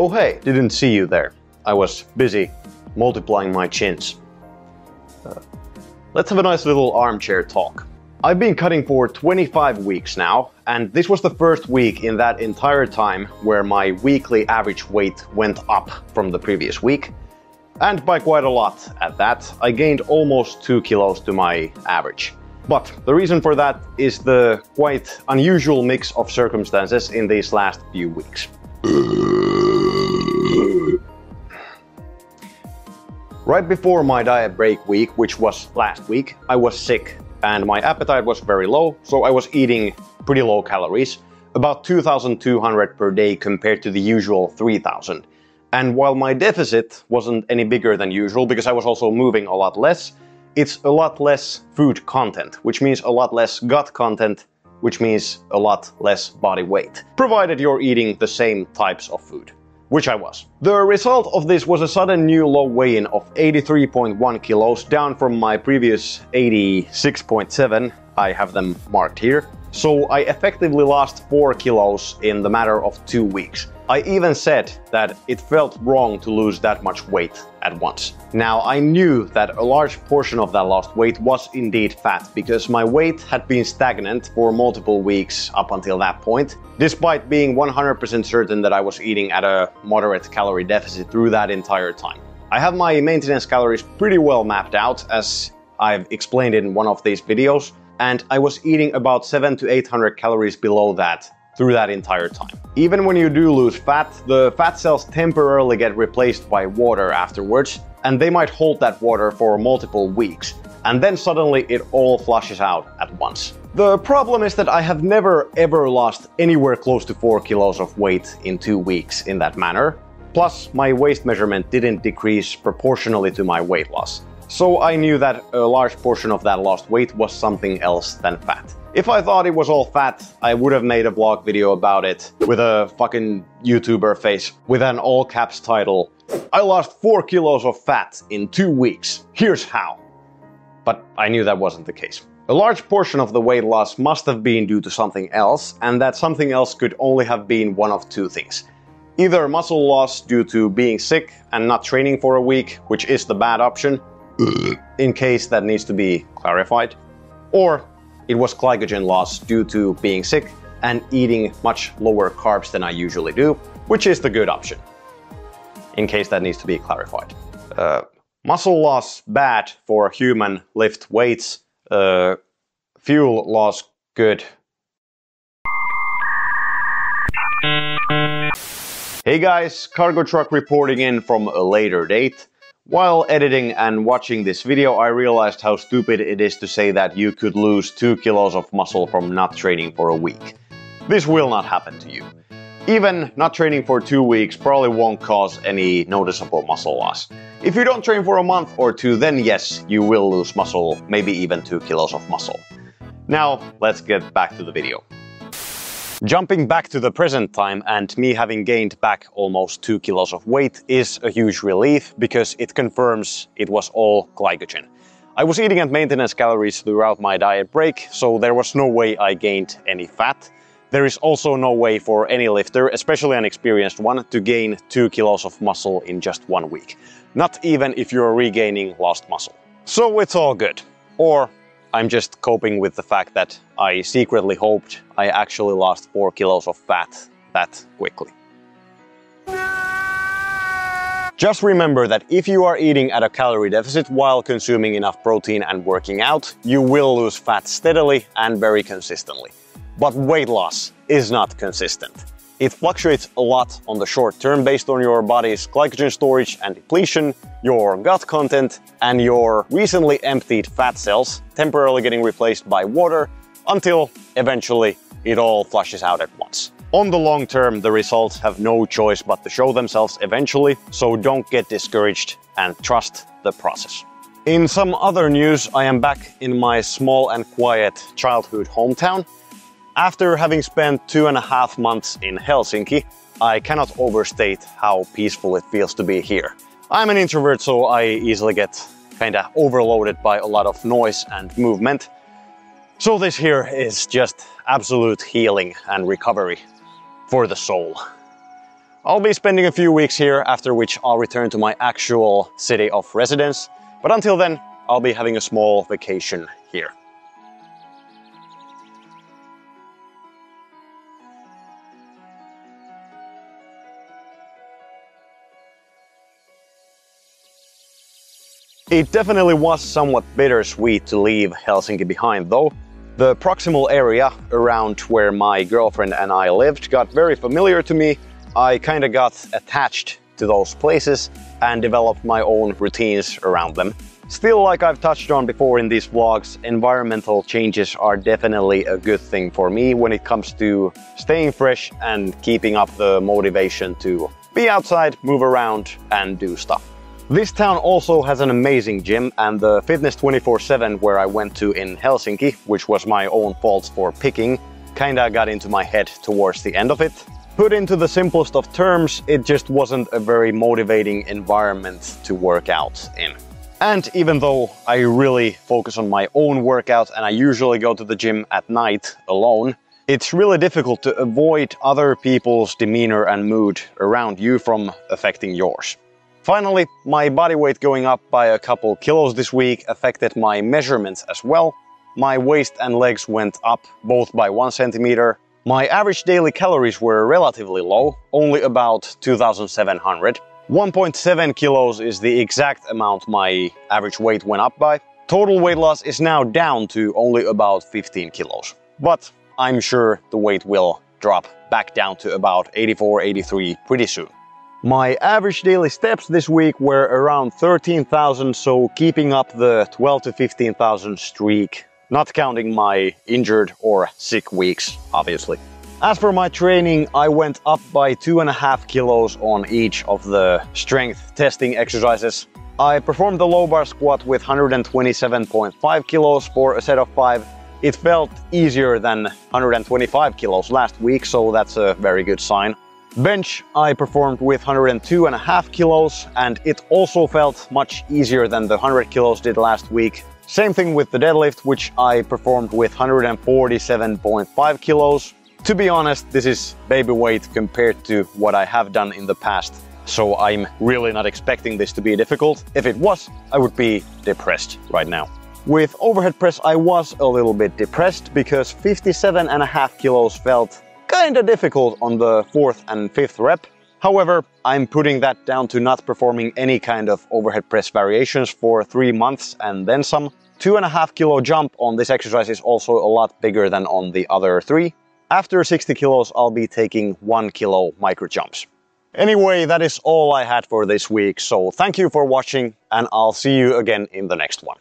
Oh hey, didn't see you there. I was busy multiplying my chins. Let's have a nice little armchair talk. I've been cutting for 25 weeks now, and this was the first week in that entire time where my weekly average weight went up from the previous week. And by quite a lot at that. I gained almost 2 kilos to my average. But the reason for that is the quite unusual mix of circumstances in these last few weeks. Right before my diet break week, which was last week, I was sick and my appetite was very low, so I was eating pretty low calories, about 2,200 per day compared to the usual 3,000. And while my deficit wasn't any bigger than usual because I was also moving a lot less, it's a lot less food content, which means a lot less gut content, which means a lot less body weight, provided you're eating the same types of food, which I was. The result of this was a sudden new low weigh-in of 83.1 kilos, down from my previous 86.7, I have them marked here. So I effectively lost 4 kilos in the matter of 2 weeks. I even said that it felt wrong to lose that much weight at once. Now I knew that a large portion of that lost weight was indeed fat, because my weight had been stagnant for multiple weeks up until that point, despite being 100% certain that I was eating at a moderate calorie deficit through that entire time. I have my maintenance calories pretty well mapped out, as I've explained in one of these videos, and I was eating about 700 to 800 calories below that through that entire time. Even when you do lose fat, the fat cells temporarily get replaced by water afterwards, and they might hold that water for multiple weeks, and then suddenly it all flushes out at once. The problem is that I have never ever lost anywhere close to 4 kilos of weight in 2 weeks in that manner. Plus, my waist measurement didn't decrease proportionally to my weight loss. So I knew that a large portion of that lost weight was something else than fat. If I thought it was all fat, I would have made a vlog video about it with a fucking YouTuber face with an all caps title, "I lost 4 kilos of fat in 2 weeks. Here's how." But I knew that wasn't the case. A large portion of the weight loss must have been due to something else, and that something else could only have been one of two things. Either muscle loss due to being sick and not training for a week, which is the bad option, in case that needs to be clarified, or it was glycogen loss due to being sick and eating much lower carbs than I usually do, which is the good option, in case that needs to be clarified. Muscle loss, bad for human lift weights. Fuel loss, good. Hey guys, cargo truck reporting in from a later date. While editing and watching this video, I realized how stupid it is to say that you could lose 2 kilos of muscle from not training for a week. This will not happen to you. Even not training for 2 weeks probably won't cause any noticeable muscle loss. If you don't train for a month or two, then yes, you will lose muscle, maybe even 2 kilos of muscle. Now, let's get back to the video. Jumping back to the present time and me having gained back almost 2 kilos of weight is a huge relief, because it confirms it was all glycogen. I was eating at maintenance calories throughout my diet break, so there was no way I gained any fat. There is also no way for any lifter, especially an experienced one, to gain 2 kilos of muscle in just 1 week. Not even if you're regaining lost muscle. So it's all good. Or I'm just coping with the fact that I secretly hoped I actually lost 4 kilos of fat that quickly. Just remember that if you are eating at a calorie deficit while consuming enough protein and working out, you will lose fat steadily and very consistently. But weight loss is not consistent. It fluctuates a lot on the short term based on your body's glycogen storage and depletion, your gut content, and your recently emptied fat cells temporarily getting replaced by water until eventually it all flushes out at once. On the long term, the results have no choice but to show themselves eventually, so don't get discouraged and trust the process. In some other news, I am back in my small and quiet childhood hometown. After having spent 2.5 months in Helsinki, I cannot overstate how peaceful it feels to be here. I'm an introvert, so I easily get kinda overloaded by a lot of noise and movement. So this here is just absolute healing and recovery for the soul. I'll be spending a few weeks here, after which I'll return to my actual city of residence. But until then, I'll be having a small vacation here. It definitely was somewhat bittersweet to leave Helsinki behind though. The proximal area around where my girlfriend and I lived got very familiar to me. I kinda got attached to those places and developed my own routines around them. Still, like I've touched on before in these vlogs, environmental changes are definitely a good thing for me when it comes to staying fresh and keeping up the motivation to be outside, move around and do stuff. This town also has an amazing gym, and the Fitness 24/7 where I went to in Helsinki, which was my own fault for picking, kinda got into my head towards the end of it. Put into the simplest of terms, it just wasn't a very motivating environment to work out in. And even though I really focus on my own workout and I usually go to the gym at night alone, it's really difficult to avoid other people's demeanor and mood around you from affecting yours. Finally, my body weight going up by a couple kilos this week affected my measurements as well. My waist and legs went up both by 1 centimeter. My average daily calories were relatively low, only about 2,700. 1.7 kilos is the exact amount my average weight went up by. Total weight loss is now down to only about 15 kilos. But I'm sure the weight will drop back down to about 84, 83 pretty soon. My average daily steps this week were around 13,000, so keeping up the 12 to 15,000 streak, not counting my injured or sick weeks, obviously. As for my training, I went up by 2.5 kilos on each of the strength testing exercises. I performed the low bar squat with 127.5 kilos for a set of 5. It felt easier than 125 kilos last week, so that's a very good sign. Bench I performed with 102.5 kilos, and it also felt much easier than the 100 kilos did last week. Same thing with the deadlift, which I performed with 147.5 kilos. To be honest, this is baby weight compared to what I have done in the past, so I'm really not expecting this to be difficult. If it was, I would be depressed right now. With overhead press I was a little bit depressed because 57.5 kilos felt kinda difficult on the 4th and 5th rep. However, I'm putting that down to not performing any kind of overhead press variations for 3 months and then some. 2.5 kilo jump on this exercise is also a lot bigger than on the other 3. After 60 kilos, I'll be taking 1 kilo micro jumps. Anyway, that is all I had for this week, so thank you for watching and I'll see you again in the next one.